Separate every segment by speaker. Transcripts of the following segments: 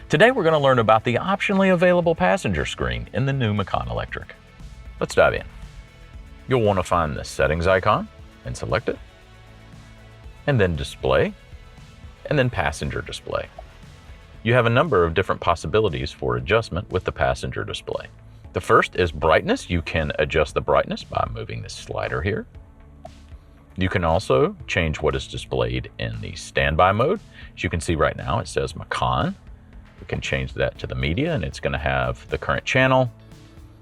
Speaker 1: Today we're going to learn about the optionally available passenger screen in the new Macan Electric. Let's dive in. You'll want to find the settings icon and select it, and then display, and then passenger display. You have a number of different possibilities for adjustment with the passenger display. The first is brightness. You can adjust the brightness by moving this slider here. You can also change what is displayed in the standby mode. As you can see right now, it says Macan. We can change that to the media, and it's going to have the current channel,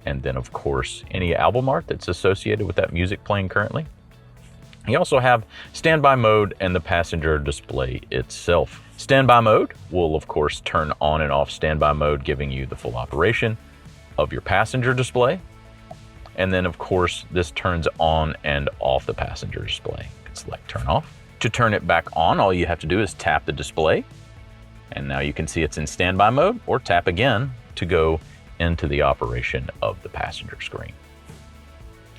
Speaker 1: and then of course any album art that's associated with that music playing currently. You also have standby mode and the passenger display itself. Standby mode will of course turn on and off standby mode, giving you the full operation of your passenger display. And then of course this turns on and off the passenger display. You can select turn off. To turn it back on, all you have to do is tap the display, and now you can see it's in standby mode, or tap again to go into the operation of the passenger screen.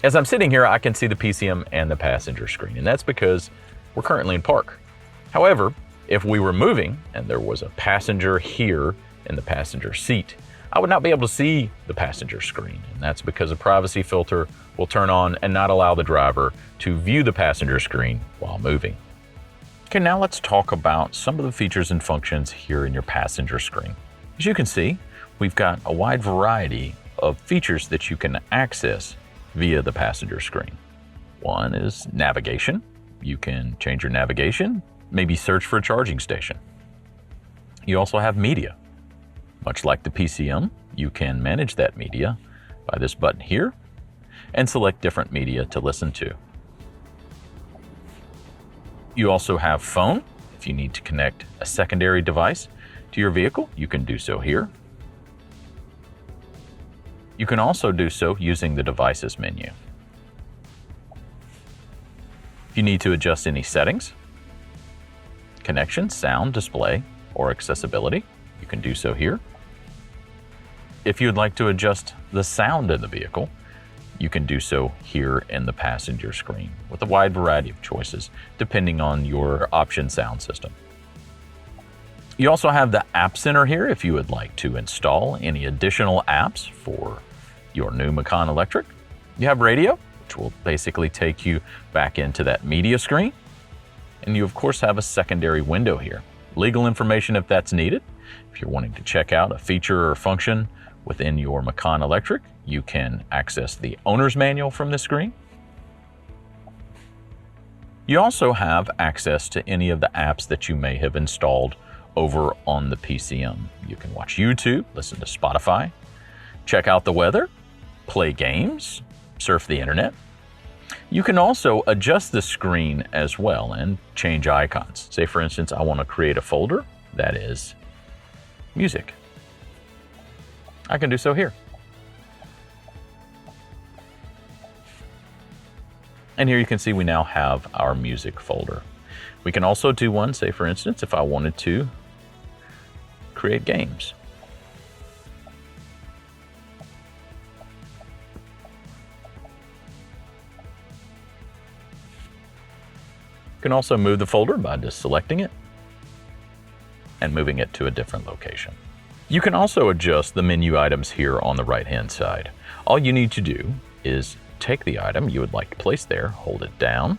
Speaker 1: As I'm sitting here, I can see the PCM and the passenger screen, and that's because we're currently in park. However, if we were moving and there was a passenger here in the passenger seat, I would not be able to see the passenger screen, and that's because a privacy filter will turn on and not allow the driver to view the passenger screen while moving. Okay, now let's talk about some of the features and functions here in your passenger screen. As you can see, we've got a wide variety of features that you can access via the passenger screen. One is navigation. You can change your navigation, maybe search for a charging station. You also have media. Much like the PCM, you can manage that media by this button here and select different media to listen to. You also have phone. If you need to connect a secondary device to your vehicle, you can do so here. You can also do so using the devices menu. If you need to adjust any settings, connection, sound, display, or accessibility, you can do so here. If you'd like to adjust the sound in the vehicle, you can do so here in the passenger screen with a wide variety of choices depending on your option sound system. You also have the App Center here if you would like to install any additional apps for your new Macan Electric. You have radio, which will basically take you back into that media screen. And you of course have a secondary window here. Legal information if that's needed. If you're wanting to check out a feature or function within your Macan Electric, you can access the owner's manual from this screen. You also have access to any of the apps that you may have installed over on the PCM. You can watch YouTube, listen to Spotify, check out the weather, play games, surf the internet. You can also adjust the screen as well and change icons. Say for instance, I want to create a folder that is music. I can do so here. And here you can see we now have our music folder. We can also do one, say for instance, if I wanted to create games. You can also move the folder by just selecting it and moving it to a different location. You can also adjust the menu items here on the right-hand side. All you need to do is take the item you would like to place there, hold it down,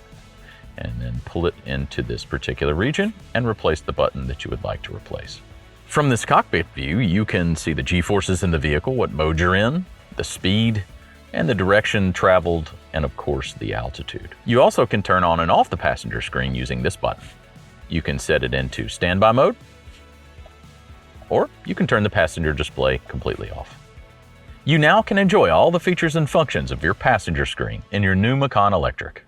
Speaker 1: and then pull it into this particular region and replace the button that you would like to replace. From this cockpit view, you can see the G-forces in the vehicle, what mode you're in, the speed, and the direction traveled, and of course the altitude. You also can turn on and off the passenger screen using this button. You can set it into standby mode, or you can turn the passenger display completely off. You now can enjoy all the features and functions of your passenger screen in your new Macan Electric.